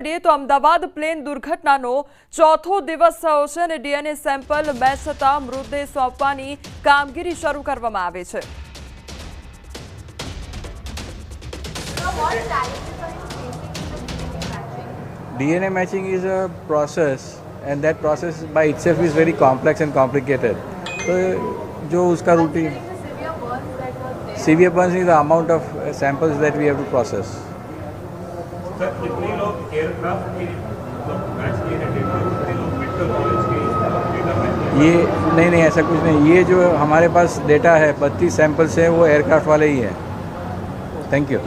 તો અમદાવાદ પ્લેન દુર્ઘટનાનો ચોથો દિવસ થયો છે અને ડીએનએ સેમ્પલ મેચ થતાં મૃતદેહ સોંપવાની કામગીરી શરૂ કરવામાં આવી છે. DNA matching is a process and that process by itself is very complex and complicated. So, जो उसका routine severe burns is the amount of samples that we have to process. Sir कितने लोग एयरक्राफ्ट की match किए हैं data, कितने लोग medical college के डेटा मैच? ये नहीं ऐसा कुछ नहीं. ये जो हमारे पास डेटा है 32 सैंपल्स है वो एयरक्राफ्ट वाले ही है. Thank you.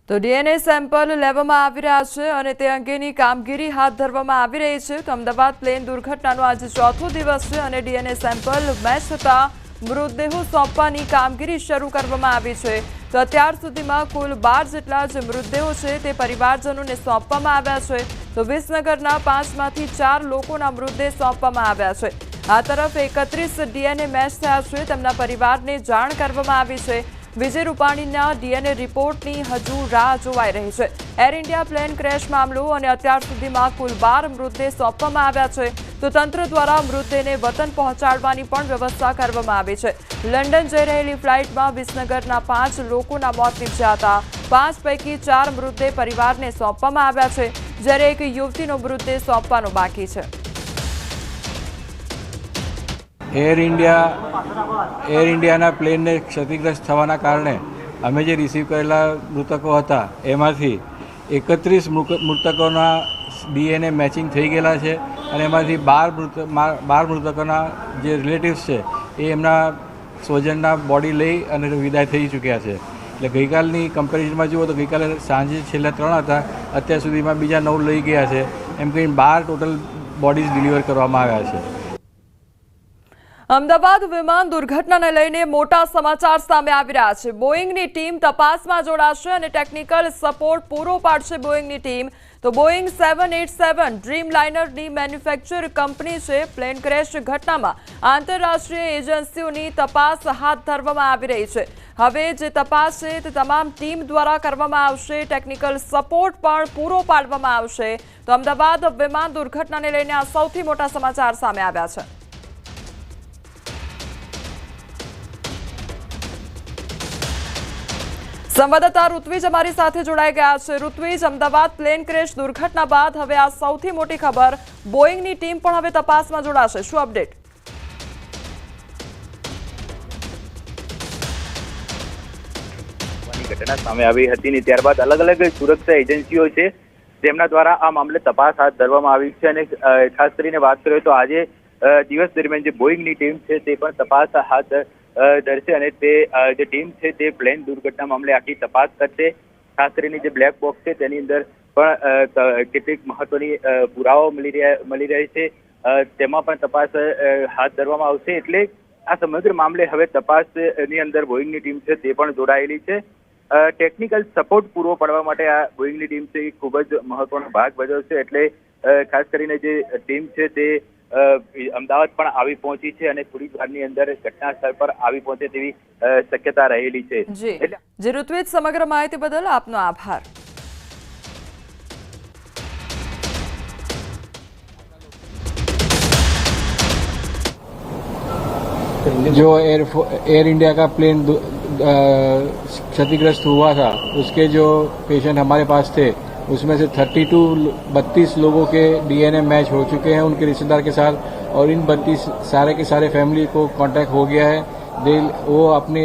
તો ડીએનએ સેમ્પલ લેવામાં આવી રહ્યા છે અને તે અંગેની કામગીરી હાથ ધરવામાં આવી રહી છે. તો અમદાવાદ પ્લેન દુર્ઘટનાનો આજે ચોથો દિવસ છે અને ડીએનએ સેમ્પલ મેચ થતાં મૃતદેહો સોંપવાની કામગીરી શરૂ કરવામાં આવી છે. તો અત્યાર સુધીમાં કુલ 12 જેટલા જે મૃતદેહો છે તે પરિવારજનોને સોંપવામાં આવ્યા છે. તો વિસનગરના 5માંથી 4 લોકોના મૃતદેહ સોંપવામાં આવ્યા છે. આ તરફ 31 ડીએનએ મેચ થયા છે તેમના પરિવારને જાણ કરવામાં આવી છે. વિજય રૂપાણીના ડીએનએ રિપોર્ટની હજુ રાહ જોવાઈ રહી છે. એર ઇન્ડિયા પ્લેન ક્રેશ મામલો અને અત્યાર સુધીમાં કુલ 12 મૃતદેહ સોંપવામાં આવ્યા છે. તો તંત્ર દ્વારા મૃતદેહને વતન પહોંચાડવાની પણ વ્યવસ્થા કરવામાં આવી છે. લંડન જઈ રહેલી ફ્લાઇટમાં વિસનગરના 5 લોકોના મોત નીપજ્યા હતા. 5 પૈકી 4 મૃતદેહ પરિવારને સોંપવામાં આવ્યા છે જ્યારે એક યુવતીનો મૃતદેહ સોંપવાનો બાકી છે. એર ઇન્ડિયાના પ્લેનને ક્ષતિગ્રસ્ત થવાના કારણે અમે જે રિસીવ કરેલા મૃતકો હતા એમાંથી 31 મૃતકોના ડીએનએ મેચિંગ થઈ ગયેલા છે અને એમાંથી 12 મૃતકોના જે રિલેટિવ્સ છે એ એમના સ્વજનના બોડી લઈ અને વિદાય થઈ ચૂક્યા છે. એટલે ગઈકાલની કમ્પેરિઝનમાં જુઓ તો ગઈકાલે સાંજે છેલ્લા 3 હતા, અત્યાર સુધીમાં બીજા 9 લઈ ગયા છે. એમ કહીને 12 ટોટલ બોડીઝ ડિલિવર કરવામાં આવ્યા છે. અમદાવાદ વિમાન દુર્ઘટનાને લઈને મોટા સમાચાર સામે આવી રહ્યા છે. બોઈંગની ટીમ તપાસમાં જોડાશે અને ટેકનિકલ સપોર્ટ પૂરો પાડશે બોઈંગની ટીમ. તો બોઈંગ 787 ડ્રીમલાઇનરની મેન્યુફેક્ચર કંપની છે. પ્લેન ક્રેશ ઘટનામાં આંતરરાષ્ટ્રીય એજન્સીઓની તપાસ હાથ ધરવામાં આવી રહી છે. હવે જે તપાસ છે તે તમામ ટીમ દ્વારા કરવામાં આવશે. ટેકનિકલ સપોર્ટ પણ પૂરો પાડવામાં આવશે. તો અમદાવાદ વિમાન દુર્ઘટનાને લઈને આ સૌથી મોટા સમાચાર સામે આવ્યા છે. સંવાદદાતા ઋત્વિજ અમારી સાથે જોડાઈ ગયા છે. ઋત્વિજ, અમદાવાદ પ્લેન ક્રેશ દુર્ઘટના બાદ હવે આ સૌથી મોટી ખબર, બોઈંગની ટીમ પણ હવે તપાસમાં જોડાશે. શું અપડેટ? ઘટના સામે આવી હતી ને ત્યારબાદ અલગ અલગ સુરક્ષા એજન્સીઓ છે તેમના દ્વારા આ મામલે તપાસ હાથ ધરવામાં આવી છે અને ખાસ કરીને વાત કરીએ તો આજે દિવસ દરમિયાન જે બોઈંગની ટીમ છે તે પણ તપાસ હાથ ધરશે અને તે જે ટીમ છે તે પ્લેન દુર્ઘટના મામલે આખી તપાસ કરશે. ખાસ કરીને જે બ્લેક બોક્સ છે તેની અંદર પણ કેટલીક મહત્વની પુરાવાઓ મળી રહી છે, તેમાં પણ તપાસ હાથ ધરવામાં આવશે. એટલે આ સમગ્ર મામલે હવે તપાસની અંદર બોઈંગની ટીમ છે તે પણ જોડાયેલી છે. ટેકનિકલ સપોર્ટ પૂરો પાડવા માટે આ બોઈંગની ટીમ છે એ ખૂબ જ મહત્વનો ભાગ ભજવશે. એટલે ખાસ કરીને જે ટીમ છે તે અમદાવાદ પણ આવી પહોંચી છે અને થોડી વારની અંદર ઘટના સ્થળ પર આવી પહોંચે તેવી શક્યતા રહેલી છે. જી ઋત્વિજ, સમગ્ર માહિતી બદલ આપનો આભાર. जो एयर इंडिया का प्लेन क्षतिग्रस्त हुआ था उसके जो पेशेंट हमारे पास थे उसमें से 32 लोगों के डीएनए मैच हो चुके हैं उनके रिश्तेदार के साथ और इन 32 सारे के सारे फैमिली को कांटेक्ट हो गया है. वो अपने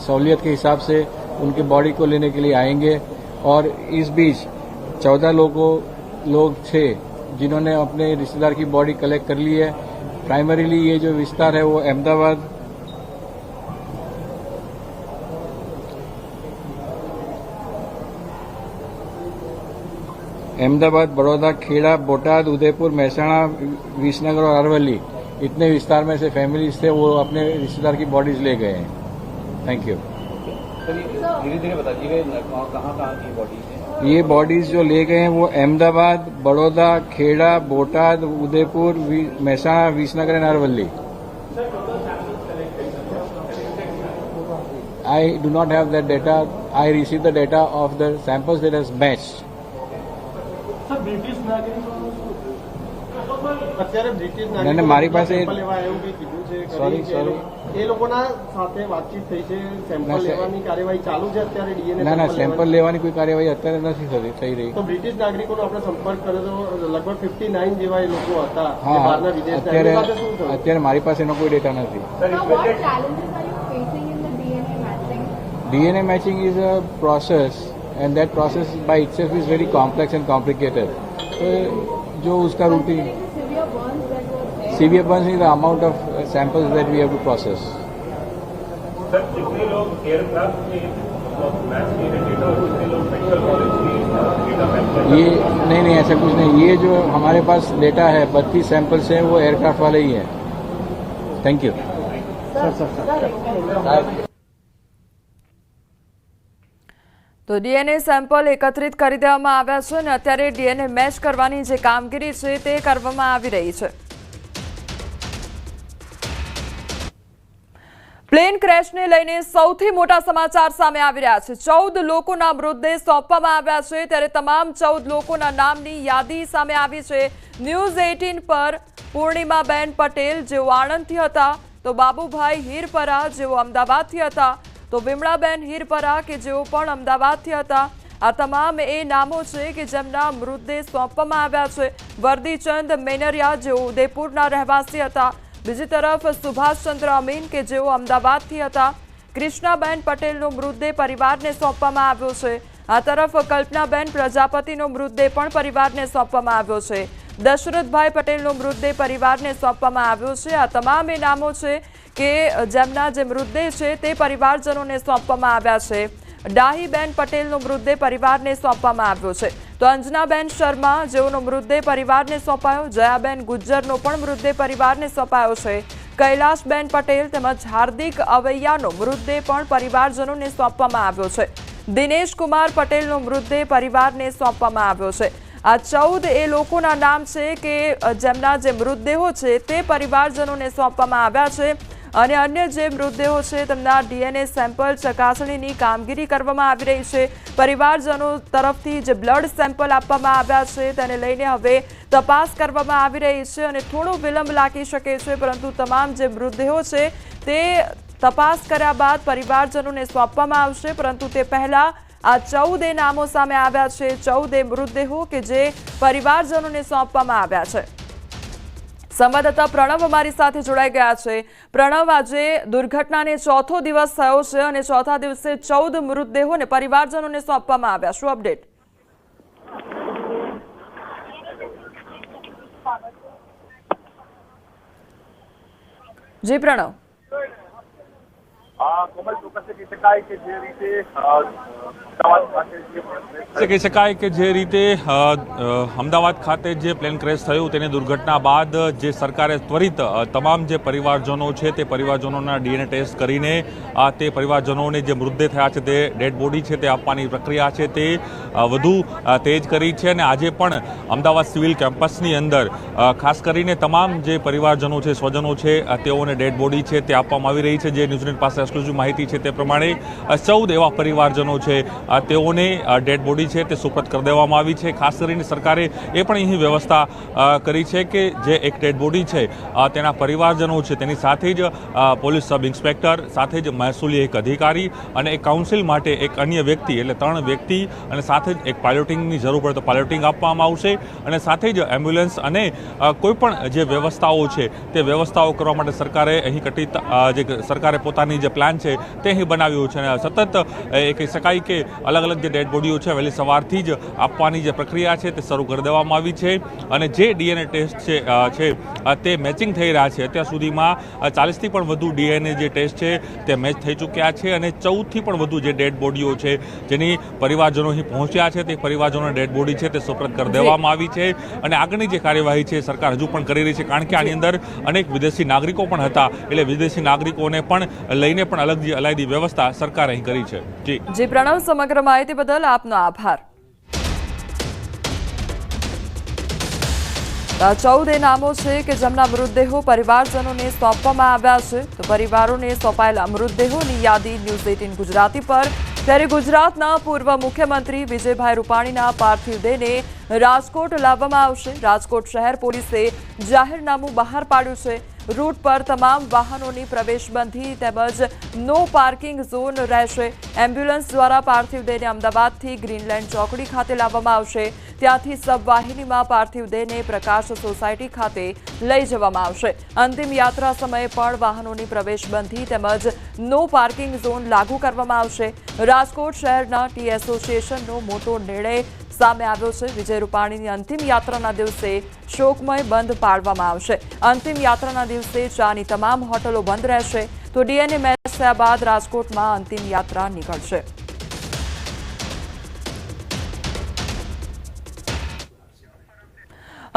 सहूलियत के हिसाब से उनके बॉडी को लेने के लिए आएंगे और इस बीच 14 लोग थे जिन्होंने अपने रिश्तेदार की बॉडी कलेक्ट कर ली है. प्राइमरीली ये जो विस्तार है वो अहमदाबाद, बड़ौदा, खेड़ा, बोटाद, उदयपुर, महसाणा, विसनगर और अरवली इतने विस्तार में से फैमिलीज थे वो अपने रिश्तेदार की बॉडीज ले गए हैं. Thank you. धीरे-धीरे बताइएगा कहाँ की बॉडीज हैं? ये बॉडीज जो ले गए हैं वो Ahmedabad, Baroda, Kheda, Botad, Udaipur, Mehsana, Visnagar and Aravalli. I do not have that data. I received the data of the samples that has matched. Sir British નાગરિકોનું શું અત્યારે બ્રિટિશ ના, મારી નાગરિકો પાસે- સેમ્પલ લેવા એવું કંઈ કીધું છે Sorry, કરી છે? sorry. એ લોકોના સાથે વાતચીત થઈ છે, સેમ્પલ ના, સર. લેવાની કાર્યવાહી ચાલુ છે અત્યારે ડીએનએ ના સેમ્પલ લેવાની કોઈ કાર્યવાહી અત્યારે નથી થઈ રહી. તો બ્રિટિશ નાગરિકોનો આપણે સંપર્ક કર્યો તો લગભગ 59 જેવા એ લોકો હતા જે હા બહારના વિદેશના. એમની સાથે શું થયું? અત્યારે મારી પાસે એનો કોઈ ડેટા નથી. Now, what challenges are you facing in the DNA matching? DNA matching is a process and that process by itself is very complex and complicated. So जो उसका routine Considering the severe burns that were there, severe burns is the amount of samples that we have to process. Sir जितने लोग aircraft के match किए हैं data और जितने लोग मेडिकल कॉलेज के डेटा मैच कर ये नहीं ऐसा कुछ नहीं. ये जो हमारे पास डेटा है 32 सैंपल्स हैं वो एयरक्राफ्ट वाले ही हैं. Thank you. તો ડીએનએ સેમ્પલ એકત્રિત કરી દેવામાં આવ્યા છે અને અત્યારે ડીએનએ મેચ કરવાની જે કામગીરી છે તે કરવામાં આવી રહી છે. પ્લેન ક્રેશને લઈને સૌથી મોટા સમાચાર સામે આવી રહ્યા છે. 14 લોકોના મૃતદેહ સોંપવામાં આવ્યા છે ત્યારે તમામ 14 લોકોના નામની યાદી સામે આવી છે. ન્યૂઝ 18 પર પૂર્ણિમાબેન પટેલ જેઓ આણંદથી હતા, તો બાબુભાઈ હીરપરા જેઓ અમદાવાદથી હતા, તો વિમળાબેન હીરપરા કે જેઓ પણ અમદાવાદથી હતા. આ તમામ એ નામો છે કે જેમના મૃતદેહ સોંપવામાં આવ્યા છે. વર્દીચંદ મેનરિયા જેઓ ઉદયપુરના રહેવાસી હતા. બીજી તરફ સુભાષચંદ્ર અમીન કે જેઓ અમદાવાદથી હતા. કૃષ્ણાબેન પટેલનો મૃતદેહ પરિવારને સોંપવામાં આવ્યો છે. આ તરફ કલ્પનાબેન પ્રજાપતિનો મૃતદેહ પણ પરિવારને સોંપવામાં આવ્યો છે. દશરથભાઈ પટેલનો મૃતદેહ પરિવારને સોંપવામાં આવ્યો છે. આ તમામ એ નામો છે કે જેમના જે મૃતદેહ છે તે પરિવારજનોને સોંપવામાં આવ્યા છે. ડાહીબેન પટેલનો મૃતદેહ પરિવારને સોંપવામાં આવ્યો છે. તો અંજનાબેન શર્મા જેઓનો મૃતદેહ પરિવારને સોંપાયો. જયાબેન ગુજ્જરનો પણ મૃતદેહ પરિવારને સોંપાયો છે. કૈલાશબેન પટેલ તેમજ હાર્દિક અવૈયાનો મૃતદેહ પણ પરિવારજનોને સોંપવામાં આવ્યો છે. દિનેશ કુમાર પટેલનો મૃતદેહ પરિવારને સોંપવામાં આવ્યો છે. આ 14 એ લોકોના નામ છે કે જેમના જે મૃતદેહો છે તે પરિવારજનોને સોંપવામાં આવ્યા છે અને અન્ય જે મૃતદેહો છે તેમના ડીએનએ સેમ્પલ ચકાસણીની કામગીરી કરવામાં આવી રહી છે. પરિવારજનો તરફથી જે બ્લડ સેમ્પલ આપવામાં આવ્યા છે તેને લઈને હવે તપાસ કરવામાં આવી રહી છે અને થોડો વિલંબ લાગી શકે છે, પરંતુ તમામ જે મૃતદેહો છે તે તપાસ કર્યા બાદ પરિવારજનોને સોંપવામાં આવશે. પરંતુ તે પહેલા આ 14 નામો સામે આવ્યા છે. 14 મૃતદેહો કે જે પરિવારજનોને સોંપવામાં આવ્યા છે. સંવાદદાતા પ્રણવ અમારી સાથે જોડાઈ ગયા છે. પ્રણવ, આજે દુર્ઘટનાને ચોથો દિવસ થયો છે અને ચોથા દિવસે 14 મૃતદેહોને પરિવારજનોને સોંપવામાં આવ્યા. શું અપડેટ? જી પ્રણવ. કહી શકાય કે જે રીતે અમદાવાદ ખાતે જે પ્લેન ક્રેશ થયું તેની દુર્ઘટના બાદ જે સરકારે ત્વરિત તમામ જે પરિવારજનો છે તે પરિવારજનોના ડીએનએ ટેસ્ટ કરીને તે પરિવારજનોને જે મૃતદેહ થયા છે તે ડેડ બોડી છે તે આપવાની પ્રક્રિયા છે તે વધુ તેજ કરી છે. અને આજે પણ અમદાવાદ સિવિલ કેમ્પસની અંદર ખાસ કરીને તમામ જે પરિવારજનો છે, સ્વજનો છે, તેઓને ડેડ બોડી છે તે આપવામાં આવી રહી છે. જે ન્યૂઝલેન્ડ પાસે એક્સક્લુઝિવ માહિતી છે તે પ્રમાણે 14 એવા પરિવારજનો છે તેઓને ડેડ બોડી છે તે સુપરત કરી દેવામાં આવી છે. ખાસ કરીને સરકારે એ પણ અહીં વ્યવસ્થા કરી છે કે જે એક ડેડ બોડી છે તેના પરિવારજનો છે તેની સાથે જ પોલીસ સબ ઇન્સ્પેક્ટર, સાથે જ મહેસૂલી એક અધિકારી અને એક કાઉન્સિલ માટે એક અન્ય વ્યક્તિ, એટલે 3 વ્યક્તિ, અને સાથે જ એક પાયલોટિંગની જરૂર પડે તો પાયલોટિંગ આપવામાં આવશે. અને સાથે જ એમ્બ્યુલન્સ અને કોઈપણ જે વ્યવસ્થાઓ છે તે વ્યવસ્થાઓ કરવા માટે સરકારે અહીં જે સરકારે પોતાની જે પ્લાન છે તે અહીં બનાવ્યું છે. અને સતત એ કહી શકાય કે અલગ અલગ જે ડેડ બોડીઓ છે વહેલી સવારથી જ આપવાની જે પ્રક્રિયા છે તે શરૂ કરી દેવામાં આવી છે. અને જે ડીએનએ ટેસ્ટ છે તે મેચિંગ થઈ રહ્યા છે. અત્યાર સુધીમાં 40થી પણ વધુ ડીએનએ જે ટેસ્ટ છે તે મેચ થઈ ચૂક્યા છે. અને 14થી પણ વધુ જે ડેડ બોડીઓ છે જેની પરિવારજનો અહીં પહોંચ્યા છે તે પરિવારજનોને ડેડ બોડી છે તે સુપરત કરી દેવામાં આવી છે. અને આગળની જે કાર્યવાહી છે સરકાર હજુ પણ કરી રહી છે, કારણ કે આની અંદર અનેક વિદેશી નાગરિકો પણ હતા, એટલે વિદેશી નાગરિકોને પણ લઈને પણ અલાયદી વ્યવસ્થા સરકારે અહીં કરી છે. જી પ્રણવ, સમગ્ર માહિતી બદલ આપનો આભાર. 14 નામો છે કે જેમના મૃતદેહો પરિવારજનોને સોંપવામાં આવ્યા છે. તો પરિવારોને સોંપાયેલા મૃતદેહોની યાદી ન્યૂઝ 18 ગુજરાતી પર ત્યારે ગુજરાતના પૂર્વ મુખ્યમંત્રી વિજયભાઈ રૂપાણીના પાર્થિવ દેહને રાજકોટ લાવવામાં આવશે. રાજકોટ શહેર પોલીસે જાહેરનામું બહાર પાડ્યું છે. રૂટ પર તમામ વાહનોની પ્રવેશબંધી તેમજ નો પાર્કિંગ ઝોન રહેશે. એમ્બ્યુલન્સ દ્વારા પાર્થિવ દેહને અમદાવાદથી ગ્રીનલેન્ડ ચોકડી ખાતે લાવવામાં આવશે. ત્યાંથી સબવાહિનીમાં પાર્થિવ દેહને પ્રકાશ સોસાયટી ખાતે લઈ જવામાં આવશે. અંતિમ યાત્રા સમયે પણ વાહનોની પ્રવેશબંધી તેમજ નો પાર્કિંગ ઝોન લાગુ કરવામાં આવશે. રાજકોટ શહેરના ટી એસોસિએશનનો મોટો નિર્ણય સામે આવ્યો છે. વિજય રૂપાણીની અંતિમ યાત્રાના દિવસે શોકમય બંધ પાડવામાં આવશે. અંતિમ યાત્રાના દિવસે ચાની તમામ હોટલો બંધ રહેશે. તો ડીએનએ મેચ થયા બાદ રાજકોટમાં અંતિમ યાત્રા નીકળશે.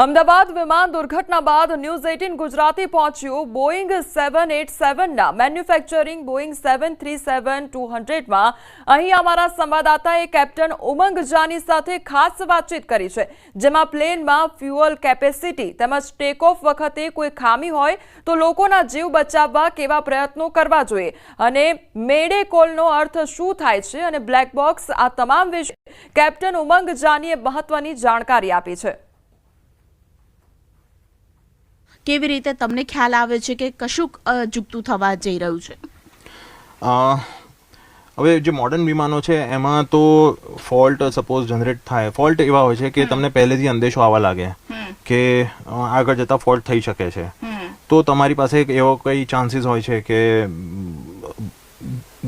અમદાવાદ વિમાન દુર્ઘટના બાદ ન્યૂઝ 18 ગુજરાતી પહોંચ્યું બોઈંગ 787ના મેન્યુફેક્ચરિંગ બોઈંગ 737-200માં. અહીં અમારા સંવાદદાતાએ કેપ્ટન ઉમંગ જાની સાથે ખાસ વાતચીત કરી છે, જેમાં પ્લેનમાં ફ્યુઅલ કેપેસિટી તેમજ ટેકઓફ વખતે કોઈ ખામી હોય તો લોકોના જીવ બચાવવા કેવા પ્રયત્નો કરવા જોઈએ અને મેડે કોલનો અર્થ શું થાય છે અને બ્લેક બોક્સ, આ તમામ વિશે કેપ્ટન ઉમંગ જાનીએ મહત્વની જાણકારી આપી છે. કેવી રીતે તમને ખ્યાલ આવે છે કે કશુંક ચૂકતું થવા જઈ રહ્યું છે? હવે જે મોડર્ન વિમાનો છે એમાં તો ફોલ્ટ સપોઝ જનરેટ થાય, ફોલ્ટ એવા હોય છે કે તમને પહેલેથી અંદેશો આવવા લાગે કે આગળ જતા ફોલ્ટ થઈ શકે છે. તો તમારી પાસે એવો કઈ ચાન્સીસ હોય છે કે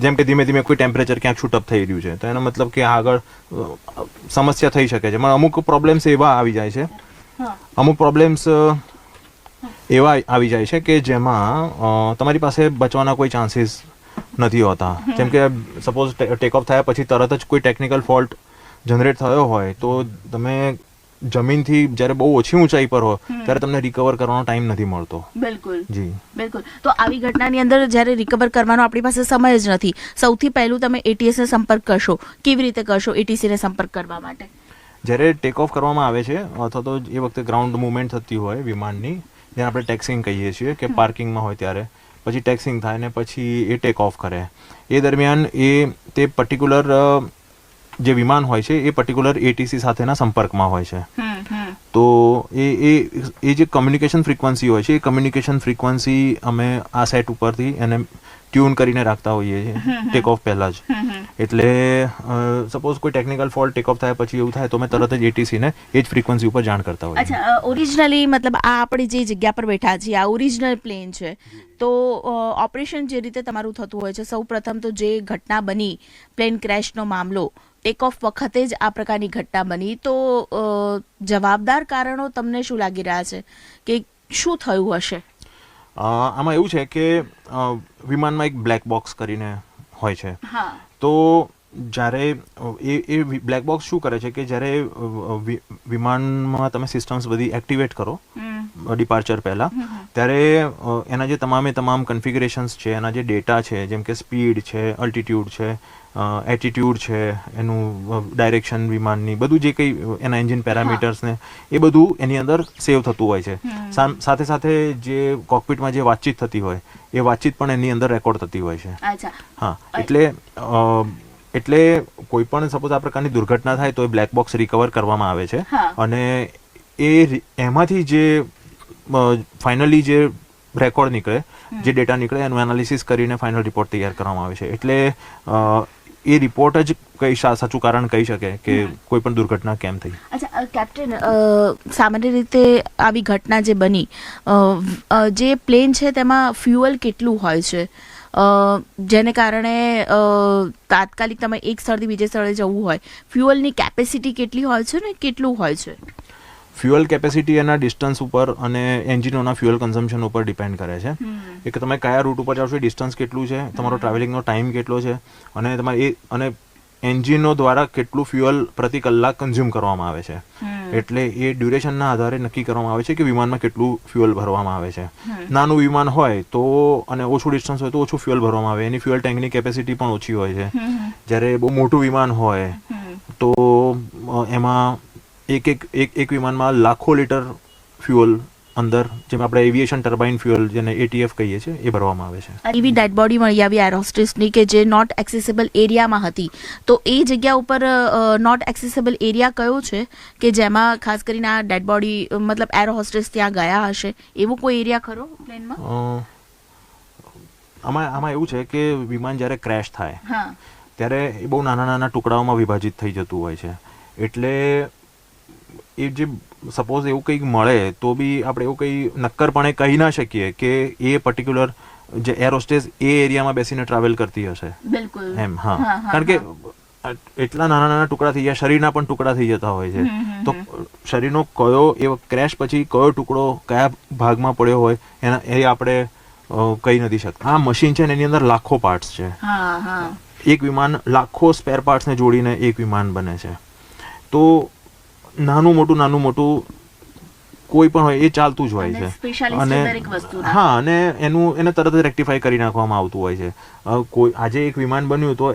જેમ કે ધીમે ધીમે કોઈ ટેમ્પરેચર ક્યાંક શૂટઅપ થઈ રહ્યું છે, તો એનો મતલબ કે આગળ સમસ્યા થઈ શકે છે. પણ અમુક પ્રોબ્લેમ્સ એવા આવી જાય છે, અમુક પ્રોબ્લેમ્સ એવા આવી જાય છે કે જેમાં તમારી પાસે બચવાના કોઈ ચાન્સીસ નથી હોતા. જેમ કે સપોઝ ટેક ઓફ થયા પછી તરત જ કોઈ ટેકનિકલ ફોલ્ટ જનરેટ થયો હોય તો તમે જમીનથી જ્યારે બહુ ઓછી ઊંચાઈ પર હો ત્યારે તમને રિકવર કરવાનો ટાઈમ નથી મળતો. બિલકુલ જી બિલકુલ. તો આવી ઘટનાની અંદર જ્યારે રિકવર કરવાનો આપણી પાસે સમય જ નથી, સૌથી પહેલું તમે એટીએસને સંપર્ક કરશો. કેવી રીતે કરશો એટીસીને સંપર્ક કરવા માટે? જ્યારે ટેક ઓફ કરવામાં આવે છે અથવા તો એ વખતે ગ્રાઉન્ડ મુવમેન્ટ થતી હોય વિમાનની, જેને આપણે ટેક્સિંગ કહીએ છીએ કે પાર્કિંગમાં હોય ત્યારે પછી ટેક્સિંગ થાય ને પછી એ ટેક ઓફ કરે. એ દરમિયાન તે પર્ટિક્યુલર જે વિમાન હોય છે એ પર્ટિક્યુલર એટીસી સાથેના સંપર્કમાં હોય છે. તો એ જે કમ્યુનિકેશન ફ્રીક્વન્સી હોય છે એ કમ્યુનિકેશન ફ્રીક્વન્સી અમે આ સેટ ઉપરથી એને ટ્યુન કરીને રાખતા હોઈએ છીએ ટેક ઓફ પહેલાં જ. એટલે સપોઝ કોઈ ટેકનિકલ ફોલ્ટ ટેક ઓફ થાય પછી એવું થાય તો મેં તરત જ એટીસીને એ જ ફ્રીક્વન્સી ઉપર જાણ કરતા હોઈએ. અચ્છા, ઓરિજિનલી મતલબ આ આપણે જે જગ્યા પર બેઠા છીએ આ ઓરિજિનલ પ્લેન છે, તો ઓપરેશન જે રીતે તમારું થતું હોય છે, સૌ પ્રથમ તો જે ઘટના બની પ્લેન ક્રેશનો મામલો, ટેક ઓફ વખતે જ આ પ્રકારની ઘટના બની, તો જવાબદાર કારણો તમને શું લાગી રહ્યા છે કે શું થયું હશે? આમાં એવું છે કે વિમાનમાં એક બ્લેક બોક્સ કરીને હોય છે. તો જ્યારે એ બ્લેક બોક્સ શું કરે છે કે જ્યારે વિમાનમાં તમે સિસ્ટમ્સ બધી એક્ટિવેટ કરો ડિપાર્ચર પહેલાં, ત્યારે એના જે તમામ કન્ફિગરેશન્સ છે, એના જે ડેટા છે જેમ કે સ્પીડ છે, અલ્ટિટ્યૂડ છે, એટીટ્યૂડ છે, એનું ડાયરેક્શન વિમાનની, બધું જે કંઈ એના એન્જિન પેરામીટર્સને એ બધું એની અંદર સેવ થતું હોય છે. સાથે સાથે જે કોકપિટમાં જે વાતચીત થતી હોય એ વાતચીત પણ એની અંદર રેકોર્ડ થતી હોય છે. હા, એટલે કોઈ પણ સપોઝ આ પ્રકારની દુર્ઘટના થાય તો એ બ્લેક બોક્સ રિકવર કરવામાં આવે છે અને એમાંથી જે ફાઇનલી જે રેકોર્ડ નીકળે, જે ડેટા નીકળે એનું એનાલિસિસ કરીને ફાઇનલ રિપોર્ટ તૈયાર કરવામાં આવે છે. એટલે એ રિપોર્ટ જ કઈ સાચું કારણ કહી શકે કે કોઈ પણ દુર્ઘટના કેમ થઈ. અચ્છા કેપ્ટન, સામાન્ય રીતે આવી ઘટના જે બની, જે પ્લેન છે તેમાં ફ્યુઅલ કેટલું હોય છે જેને કારણે તાત્કાલિક તમે એક સ્થળથી બીજે સ્થળે જવું હોય, ફ્યુઅલની કેપેસિટી કેટલી હોય છે ને કેટલું હોય છે? ફ્યુઅલ કેપેસિટી એના ડિસ્ટન્સ ઉપર અને એન્જિનોના ફ્યુઅલ કન્ઝમ્પશન ઉપર ડિપેન્ડ કરે છે. કે તમે કયા રૂટ ઉપર જાઓ છો, ડિસ્ટન્સ કેટલું છે, તમારો ટ્રાવેલિંગનો ટાઈમ કેટલો છે અને તમારે અને એન્જિનો દ્વારા કેટલું ફ્યુઅલ પ્રતિ કલાક કન્ઝ્યુમ કરવામાં આવે છે. એટલે એ ડ્યુરેશનના આધારે નક્કી કરવામાં આવે છે કે વિમાનમાં કેટલું ફ્યુઅલ ભરવામાં આવે છે. નાનું વિમાન હોય તો અને ઓછું ડિસ્ટન્સ હોય તો ઓછું ફ્યુઅલ ભરવામાં આવે, એની ફ્યુઅલ ટેન્કની કેપેસિટી પણ ઓછી હોય છે. જ્યારે બહુ મોટું વિમાન હોય તો એમાં એક વિમાનમાં લાખો લીટર ફ્યુઅલ અંદર જેમ આપણે એવિએશન ટર્બાઇન ફ્યુઅલ જેને ATF કહીએ છીએ એ ભરવામાં આવે છે. એવી ડેડ બોડી મળી આવી એર હોસ્ટેસની કે જે નોટ એક્સેસિબલ એરિયામાં હતી, તો એ જગ્યા ઉપર નોટ એક્સેસિબલ એરિયા કયો છે કે જેમાં ખાસ કરીને આ ડેડ બોડી મતલબ એર હોસ્ટેસ ત્યાં ગયા હશે, એવો કોઈ એરિયા ખરો પ્લેનમાં? આમાં એવું છે કે વિમાન જ્યારે ક્રેશ થાય ત્યારે એ બહુ નાના નાના ટુકડાઓમાં વિભાજિત થઈ જતું હોય છે. એટલે એ જે સપોઝ એવું કંઈક મળે તો બી આપણે એવું કંઈ નક્કરપણે કહી ના શકીએ કે એ પર્ટિક્યુલર જે એર હોસ્ટેસ એ એરિયામાં બેસીને ટ્રાવેલ કરતી હશે એમ. હા, કારણ કે એટલા નાના નાના ટુકડા થઈ જાય, શરીરના પણ ટુકડા થઈ જતા હોય છે. તો શરીરનો કયો એ ક્રેશ પછી કયો ટુકડો કયા ભાગમાં પડ્યો હોય એ આપણે કહી નથી શકતા. આ મશીન છે ને એની અંદર લાખો પાર્ટ્સ છે. એક વિમાન લાખો સ્પેર પાર્ટ્સને જોડીને એક વિમાન બને છે. તો નાનું મોટું કોઈ પણ હોય એ ચાલતું જ હોય છે. અને હા, અને એને તરત જ રેક્ટિફાઈ કરી નાખવામાં આવતું હોય છે. કોઈ આજે એક વિમાન બન્યું તો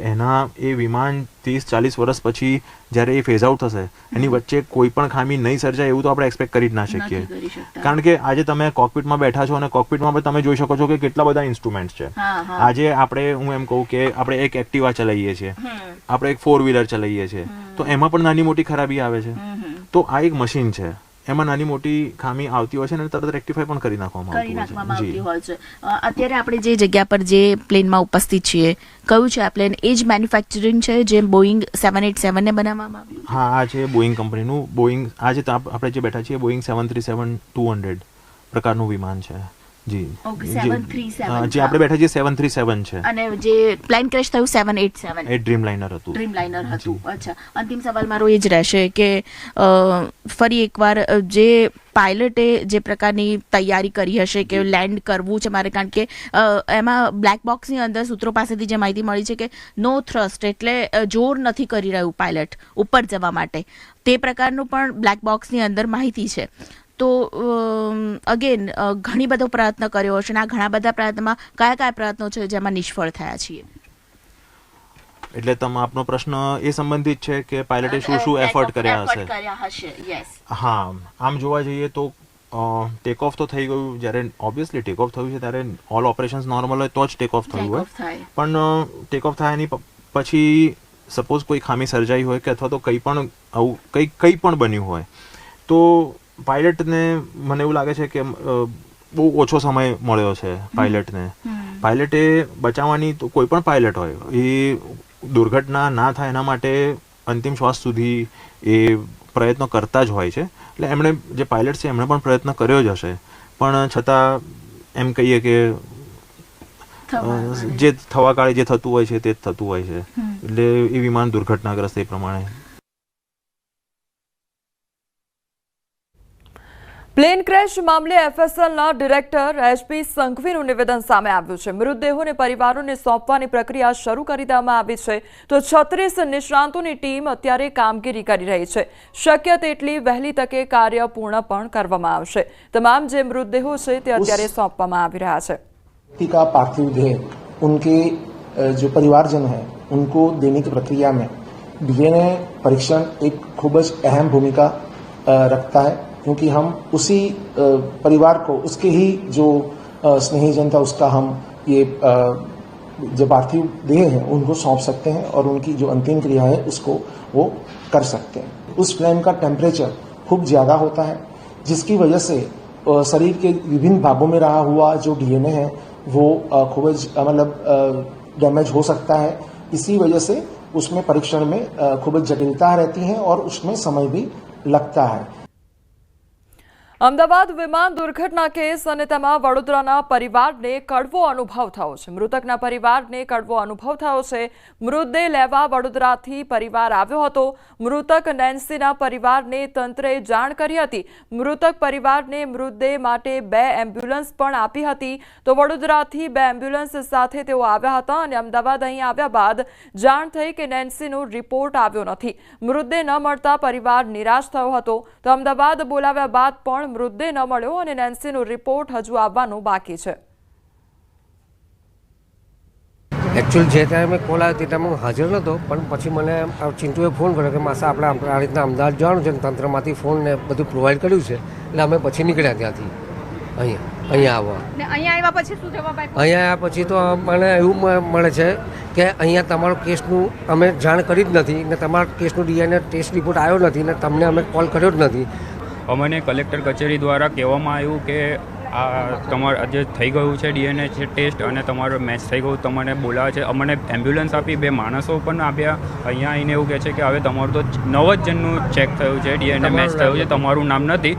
એ વિમાન 30-40 વર્ષ પછી જ્યારે એ ફેઝ આઉટ થશે એની વચ્ચે કોઈ પણ ખામી નહીં સર્જાય એવું તો આપણે એક્સપેક્ટ કરી જ ના શકીએ. કારણ કે આજે તમે કોકપિટમાં બેઠા છો અને કોકપિટમાં પણ તમે જોઈ શકો છો કે કેટલા બધા ઇન્સ્ટ્રુમેન્ટ્સ છે. આજે હું એમ કહું કે આપણે એક એક્ટિવા ચલાવીએ છીએ, આપણે એક 4-વ્હીલર ચલાવીએ છીએ, તો એમાં પણ નાની મોટી ખરાબી આવે છે. તો આ એક મશીન છે, એમાં નાની મોટી ખામી આવતી હોય છે અને તરત રેક્ટિફાઈ પણ કરી નાખવામાં આવતી હોય છે. અત્યારે આપણે જે જગ્યા પર જે પ્લેનમાં ઉપસ્થિત છીએ, કયું છે આ પ્લેન? એ જ મેન્યુફેક્ચરિંગ છે જે બોઈંગ 787 ને બનાવવામાં આવ્યું? હા, આ છે બોઈંગ કંપનીનું. બોઈંગ આજે આપણે જે બેઠા છીએ બોઈંગ 737-200 પ્રકારનું વિમાન છે. જી, જે આપણે બેઠા છીએ 737 છે. અને જે પ્લેન ક્રેશ થયું 787 એ ડ્રીમલાઇનર હતું. અચ્છા, અંતિમ સવાલ મારો એ જ રહેશે કે ફરી એકવાર જે પાયલટે જે પ્રકારની તૈયારી કરી હશે કે લેન્ડ કરવું છે મારે, કારણ કે એમાં બ્લેક બોક્સની અંદર સૂત્રો પાસેથી જે માહિતી મળી છે કે નો થ્રસ્ટ એટલે જોર નથી કરી રહ્યું પાયલટ ઉપર જવા માટે, તે પ્રકારનું પણ બ્લેક બોક્સની અંદર માહિતી છે. તો અગેન ઘણી બધો પ્રયત્ન કર્યો હશે અને આ ઘણા બધા પ્રયત્નમાં કયા પ્રયત્નો છે જેમાં નિષ્ફળ થયા છીએ? એટલે આપનો પ્રશ્ન એ સંબંધિત છે કે પાયલટે શું એફર્ટ કર્યા હશે? હા, આમ જોવા જઈએ તો ટેક ઓફ તો થઈ ગયું. જ્યારે ઓબ્વિયસલી ટેક ઓફ થયું છે ત્યારે ઓલ ઓપરેશન્સ નોર્મલ હોય તો જ ટેક ઓફ થયું હોય. પણ ટેક ઓફ થાય એની પછી સપોઝ કોઈ ખામી સર્જાઈ હોય કે અથવા તો કંઈ પણ આવું કંઈ પણ બન્યું હોય તો પાયલટને મને એવું લાગે છે કે બહુ ઓછો સમય મળ્યો છે પાયલટને. પાયલટે બચાવવાની તો કોઈ પણ પાયલટ હોય એ દુર્ઘટના ના થાય એના માટે અંતિમ શ્વાસ સુધી એ પ્રયત્નો કરતા જ હોય છે. એટલે એમણે જે પાયલટ છે એમણે પણ પ્રયત્ન કર્યો જ હશે, પણ છતાં એમ કહીએ કે જે થવા કાળે જે થતું હોય છે તે જ થતું હોય છે. એટલે એ વિમાન દુર્ઘટનાગ્રસ્ત એ પ્રમાણે. પ્લેન ક્રેશ મામલે એફએસએલના ડિરેક્ટર એચપી સંઘવીનું નિવેદન સામે આવ્યું છે. મૃતદેહોને પરિવારોને સોંપવાની પ્રક્રિયા શરૂ કરી દેવામાં આવી છે. તો 36 નિષ્ણાંતોની ટીમ અત્યારે કામગીરી કરી રહી છે. શક્ય તેટલી વહેલી તકે કાર્ય પૂર્ણ પણ કરવામાં આવશે. તમામ જે મૃતદેહો છે તે અત્યારે સોંપવામાં આવી રહ્યા છે. का पार्थिव देह उनके जो परिवारजन है उनको देने की प्रक्रिया में डीएनए परीक्षण एक खूब ज अहम भूमिका रखता है, क्योंकि हम उसी परिवार को उसके ही जो स्नेहीजन था उसका हम ये जो पार्थिव देह है उनको सौंप सकते हैं और उनकी जो अंतिम क्रिया है उसको वो कर सकते हैं. उस प्लेन का टेम्परेचर खूब ज़्यादा होता है जिसकी वजह से शरीर के विभिन्न भागों में रहा हुआ जो डीएनए है वो खूब ज मतलब डैमेज हो सकता है. इसी वजह से उसमें परीक्षण में खूब ज जटिलता रहती है और उसमें समय भी लगता है. અમદાવાદ વિમાન દુર્ઘટના કેસ અને તેમાં વડોદરાના પરિવારને કડવો અનુભવ થયો છે. મૃતકના પરિવારને કડવો અનુભવ થયો છે. મૃતદેહ લેવા વડોદરાથી પરિવાર આવ્યો હતો. મૃતક નેન્સીના પરિવારને તંત્રએ જાણ કરી હતી. મૃતક પરિવારને મૃતદેહ માટે 2 એમ્બ્યુલન્સ પણ આપી હતી. તો વડોદરાથી 2 એમ્બ્યુલન્સ સાથે તેઓ આવ્યા હતા અને અમદાવાદ અહીં આવ્યા બાદ જાણ થઈ કે નેન્સીનો રિપોર્ટ આવ્યો નથી. મૃતદેહ ન મળતા પરિવાર નિરાશ થયો હતો. તો અમદાવાદ બોલાવ્યા બાદ પણ મૃતદેહ ન મળ્યો અને નેન્સીનો રિપોર્ટ હજુ આવવાનો બાકી છે. એકચ્યુઅલ જે ટાઈમે કોલ આવ્યો તે ટાઈમે હું હાજર નહોતો, પણ પછી મને ચિંટુએ ફોન કર્યો કે માસા આપણે આ રીતના અમદાવાદ જવાનું છે, તંત્રમાંથી ફોન ને બધું પ્રોવાઈડ કર્યું છે, એટલે અમે પછી નીકળ્યા ત્યાંથી. અહીંયા આવવા. અહીંયા આવ્યા પછી શું જવાબ આપ્યો? અહીંયા આવ્યા પછી તો મને એવું મળે છે કે અહીંયા તમારો કેસનું અમે જાણ કરી જ નથી ને તમારા કેસનું DNA ટેસ્ટ રિપોર્ટ આવ્યો નથી ને તમને અમે કોલ કર્યો જ નથી. અમને કલેક્ટર કચેરી દ્વારા કહેવામાં આવ્યું કે આ તમારે આજે થઈ ગયું છે DNA ટેસ્ટ અને તમારું મેચ થઈ ગયું, તમને બોલાવે છે. અમને એમ્બ્યુલન્સ આપી, 2 માણસો પણ આપ્યા. અહીંયા આવીને એવું કહે છે કે હવે તમારું તો 9 જ જણનું ચેક થયું છે, DNA મેચ થયું છે, તમારું નામ નથી.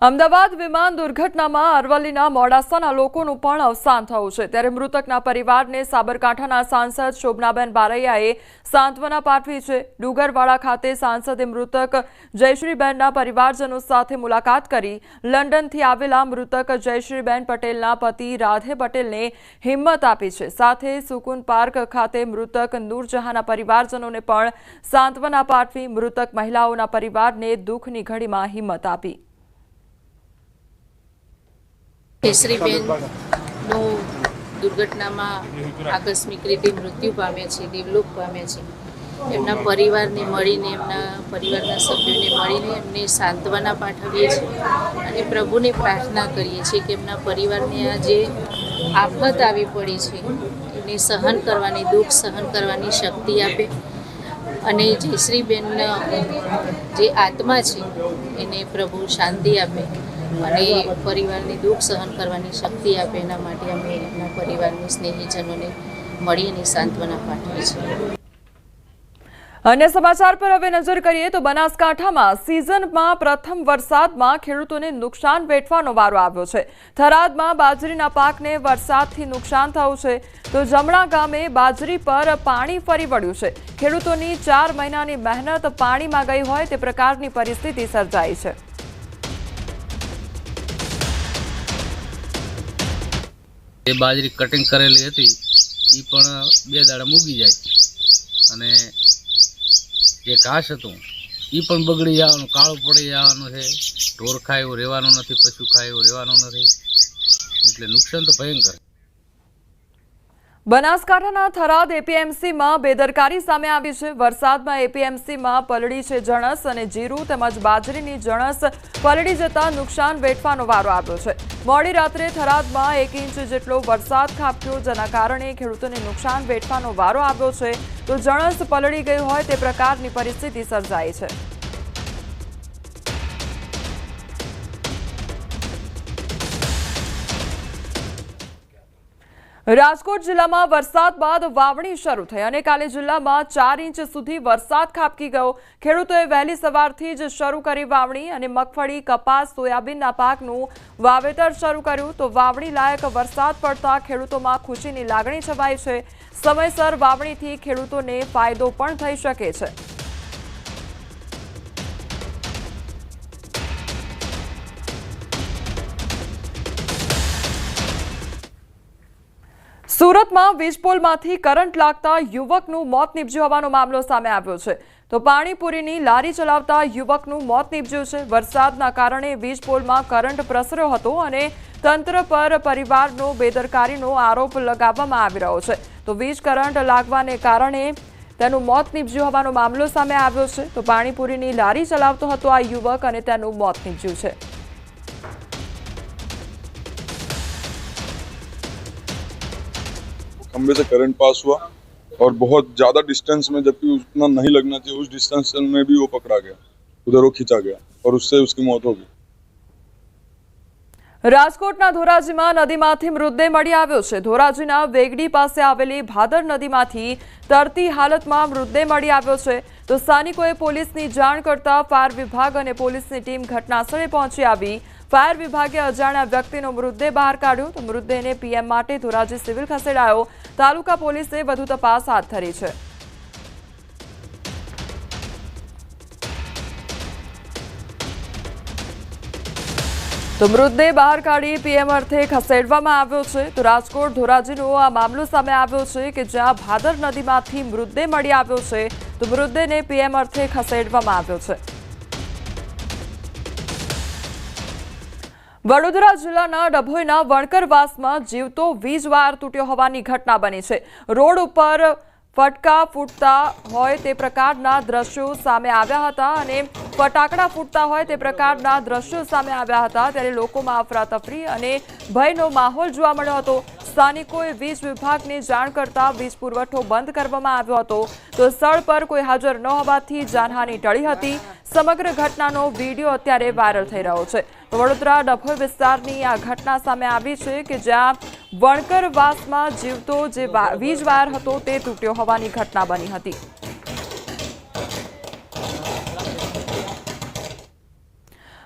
અમદાવાદ વિમાન દુર્ઘટનામાં અરવલ્લીના મોડાસાના લોકોનું પણ અવસાન થયું છે. ત્યારે મૃતકના પરિવારને સાબરકાંઠાના સાંસદ શોભનાબેન બારૈયાએ સાંત્વના પાઠવી છે. ડુગરવાડા ખાતે સાંસદે મૃતક જયશ્રીબેનના પરિવારજનો સાથે મુલાકાત કરી લંડનથી આવેલા મૃતક જયશ્રીબેન પટેલના પતિ રાધે પટેલને હિંમત આપી છે. સાથે સુકૂન પાર્ક ખાતે મૃતક નૂરજહાંના પરિવારજનોને પણ સાંત્વના પાઠવી મૃતક મહિલાઓના પરિવારને દુઃખની ઘડીમાં હિંમત આપી. જયશ્રીબેનનું દુર્ઘટનામાં આકસ્મિક રીતે મૃત્યુ પામ્યા છે, દેવલોક પામ્યા છે. એમના પરિવારને મળીને, એમના પરિવારના સભ્યોને મળીને એમને સાંત્વના પાઠવીએ છીએ અને પ્રભુને પ્રાર્થના કરીએ છીએ કે એમના પરિવારને આ જે આફત આવી પડી છે એને સહન કરવાની, દુઃખ સહન કરવાની શક્તિ આપે અને જયશ્રીબેનના જે આત્મા છે એને પ્રભુ શાંતિ આપે અને પરિવારને દુઃખ સહન કરવાની શક્તિ આપે. એના માટે અમે એમના પરિવારની સ્નેહીજનોને મળી અને સાંત્વના પાઠવીએ છીએ. અન્ય સમાચાર પર હવે નજર કરીએ તો બનાસકાંઠામાં સિઝનમાં પ્રથમ વરસાદમાં ખેડૂતોને નુકસાન વેઠવાનો વારો આવ્યો છે. થરાદમાં બાજરીના પાકને વરસાદથી નુકસાન થયું છે તો જમણા ગામે બાજરી પર પાણી ફરી વળ્યું છે. ખેડૂતોની 4 મહિનાની મહેનત પાણીમાં ગઈ હોય તે પ્રકારની પરિસ્થિતિ સર્જાઈ છે. એ બાજરી કટિંગ કરેલી હતી એ પણ 2 દાડા મૂકી જાય અને જે ઘાસ હતું એ પણ બગડી જવાનું, કાળું પડી જવાનું છે. ઢોર ખાય એવું રહેવાનું નથી, પશુ ખાય એવું રહેવાનું નથી, એટલે નુકસાન તો ભયંકર. બનાસકાંઠાના થરાદ એપીએમસીમાં બેદરકારી સામે આવી છે. વરસાદમાં એપીએમસીમાં પલળી છે જણસ અને જીરું તેમજ બાજરીની જણસ પલળી જતા નુકસાન વેઠવાનો વારો આવ્યો છે. મોડી રાત્રે થરાદમાં 1 ઇંચ જેટલો વરસાદ ખાબક્યો, જેના કારણે ખેડૂતોને નુકસાન વેઠવાનો વારો આવ્યો છે તો જણસ પલળી ગઈ હોય તે પ્રકારની પરિસ્થિતિ સર્જાઈ છે. રાજકોટ જિલ્લામાં વરસાદ બાદ વાવણી શરૂ થઈ અને કાલે જિલ્લામાં 4 ઇંચ સુધી વરસાદ ખાબકી ગયો. ખેડૂતોએ વહેલી સવારથી જ શરૂ કરી વાવણી અને મગફળી, કપાસ, સોયાબીનના પાકનું વાવેતર શરૂ કર્યું તો વાવણી લાયક વરસાદ પડતા ખેડૂતોમાં ખુશીની લાગણી છવાઈ છે. સમયસર વાવણીથી ખેડૂતોને ફાયદો પણ થઈ શકે છે. સુરતમાં વીજપોલમાંથી કરંટ લાગતા યુવકનું મોત નીપજ્યું હોવાનો મામલો સામે આવ્યો છે તો પાણીપુરીની લારી ચલાવતા યુવકનું મોત નીપજ્યું છે. વરસાદના કારણે વીજપોલમાં કરંટ પ્રસર્યો હતો અને તંત્ર પર પરિવારનો બેદરકારીનો આરોપ લગાવવામાં આવી રહ્યો છે તો વીજ કરંટ લાગવાને કારણે તેનું મોત નીપજ્યું હોવાનો મામલો સામે આવ્યો છે તો પાણીપુરીની લારી ચલાવતો હતો આ યુવક અને તેનું મોત નીપજ્યું છે. खंबे से करंट पास हुआ और बहुत ज़्यादा डिस्टेंस में, जबकि उतना नहीं लगना चाहिए, उस डिस्टेंस में भी वो पकड़ा गया, उधर वो खींचा गया और उससे उसकी मौत हो गई. રાજકોટના ધોરાજીમાં નદીમાંથી મૃતદેહ મળી આવ્યો છે. ધોરાજીના વેગડી પાસે આવેલી ભાદર નદીમાંથી તરતી હાલતમાં મૃતદેહ મળી આવ્યો છે તો સ્થાનિકોએ પોલીસની જાણ કરતા ફાયર વિભાગ અને પોલીસની ટીમ ઘટનાસ્થળે પહોંચી આવી. ફાયર વિભાગે અજાણ્યા વ્યક્તિનો મૃતદેહ બહાર કાઢ્યો તો મૃતદેહને પીએમ માટે ધોરાજી સિવિલ ખસેડાયો. તાલુકા પોલીસે વધુ તપાસ હાથ ધરી છે. તો મૃતદેહ બહાર કાઢી પીએમ અર્થે ખસેડવામાં આવ્યો છે તો રાજકોટ ધોરાજીનો આ મામલો સામે આવ્યો છે કે જ્યાં ભાદર નદીમાંથી મૃતદેહ મળી આવ્યો છે તો મૃતદેહને પીએમ અર્થે ખસેડવામાં આવ્યો છે. વડોદરા જિલ્લાના ડભોઈના વણકરવાસમાં જીવતો વીજ વાયર તૂટ્યો હોવાની ઘટના બની છે. રોડ ઉપર ફટકા ફૂટતા હોય તે પ્રકારના દ્રશ્યો સામે આવ્યા હતા અને ફટાકડા ફૂટતા હોય તે પ્રકારના દ્રશ્યો સામે આવ્યા હતા। ત્યારે લોકોમાં અફરાતફરી અને ભયનો માહોલ જોવા મળ્યો હતો। સ્થાનિકોએ વીજ વિભાગને જાણ કરતા વીજ પુરવઠો બંધ કરવામાં આવ્યો હતો, તો સ્થળ પર કોઈ હાજર ન હોવાથી જાનહાનિ ટળી હતી। સમગ્ર ઘટનાનો વિડીયો અત્યારે વાયરલ થઈ રહ્યો છે। વડોદરા ડભોઈ વિસ્તારની આ ઘટના સામે આવી છે કે જ્યાં વણકરવાસમાં જીવતો જે વીજ વાયર હતો તે તૂટ્યો હોવાની ઘટના બની હતી।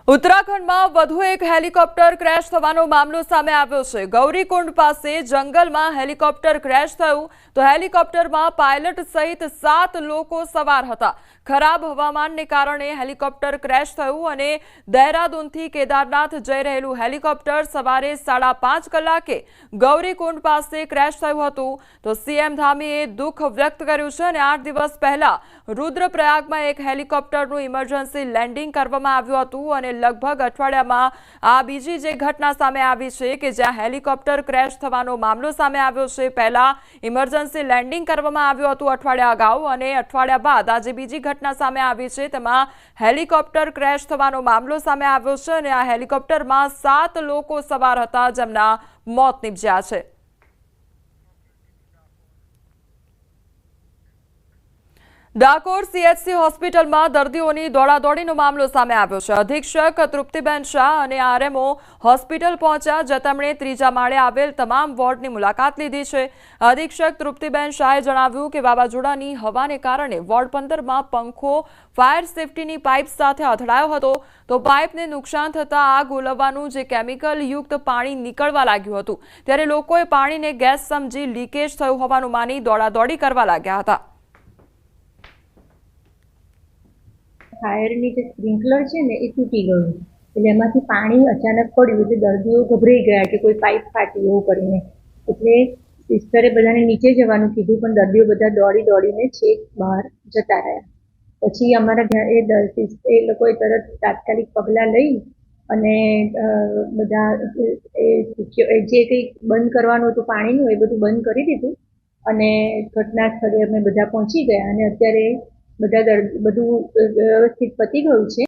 ઉત્તરાખંડમાં વધુ એક હેલિકોપ્ટર ક્રેશ થવાનો મામલો સામે આવ્યો છે। ગૌરીકુંડ પાસે જંગલમાં હેલિકોપ્ટર ક્રેશ થયું તો હેલિકોપ્ટરમાં પાયલટ સહિત 7 લોકો સવાર હતા। ખરાબ હવામાનને કારણે હેલિકોપ્ટર ક્રેશ થયું અને દહેરાદૂનથી કેદારનાથ જઈ રહેલું હેલિકોપ્ટર સવારે 5:30 કલાકે ગૌરીકુંડ પાસે ક્રેશ થયું હતું। તો સીએમ ધામીએ દુઃખ વ્યક્ત કર્યું છે અને 8 દિવસ પહેલા રુદ્રપ્રયાગમાં એક હેલિકોપ્ટરનું ઇમરજન્સી લેન્ડિંગ કરવામાં આવ્યું હતું અને લગભગ અઠવાડિયામાં આ બીજી જે ઘટના સામે આવી છે કે જ્યાં હેલિકોપ્ટર ક્રેશ થવાનો મામલો સામે આવ્યો છે। પહેલા ઇમરજન્સી લેન્ડિંગ કરવામાં આવ્યું હતું અઠવાડિયા અગાઉ અને અઠવાડિયા બાદ આજે બીજી ઘટના સામે આવી છે, તેમાં હેલિકોપ્ટર ક્રેશ થવાનો મામલો સામે આવ્યો છે અને આ હેલિકોપ્ટરમાં 7 લોકો સવાર હતા જેમના મોત નીપજ્યા છે। ડાકોર સીએચસી હોસ્પિટલમાં દર્દીઓની દોડાદોડીનો મામલો સામે આવ્યો છે। અધિક્ષક તૃપ્તિબેન શાહ અને આરએમઓ હોસ્પિટલ પહોંચ્યા, જ્યાં તેમણે 3જા માળે આવેલ તમામ વોર્ડની મુલાકાત લીધી છે। અધિક્ષક તૃપ્તિબેન શાહે જણાવ્યું કે વાવાઝોડાની હવાને કારણે વોર્ડ 15માં પંખો ફાયર સેફટીની પાઇપ સાથે અથડાયો હતો, તો પાઇપને નુકસાન થતાં આગ ઓલવવાનું જે કેમિકલ યુક્ત પાણી નીકળવા લાગ્યું હતું। ત્યારે લોકોએ પાણીને ગેસ સમજી લીકેજ થયું હોવાનું માની દોડાદોડી કરવા લાગ્યા હતા। ફાયરની જે સ્પ્રિંકલર છે ને એ તૂટી ગયું, એટલે એમાંથી પાણી અચાનક પડ્યું એટલે દર્દીઓ ગભરાઈ ગયા કે કોઈ પાઇપ ફાટી એવું કરીને, એટલે સિસ્ટરે બધાને નીચે જવાનું કીધું પણ દર્દીઓ બધા દોડીને છેક બહાર જતા રહ્યા। પછી અમારા એ લોકોએ તરત તાત્કાલિક પગલાં લઈ અને બધા જે કંઈ બંધ કરવાનું હતું પાણીનું એ બધું બંધ કરી દીધું અને ઘટના સ્થળે અમે બધા પહોંચી ગયા અને અત્યારે બધું વ્યવસ્થિત પતી ગયું છે।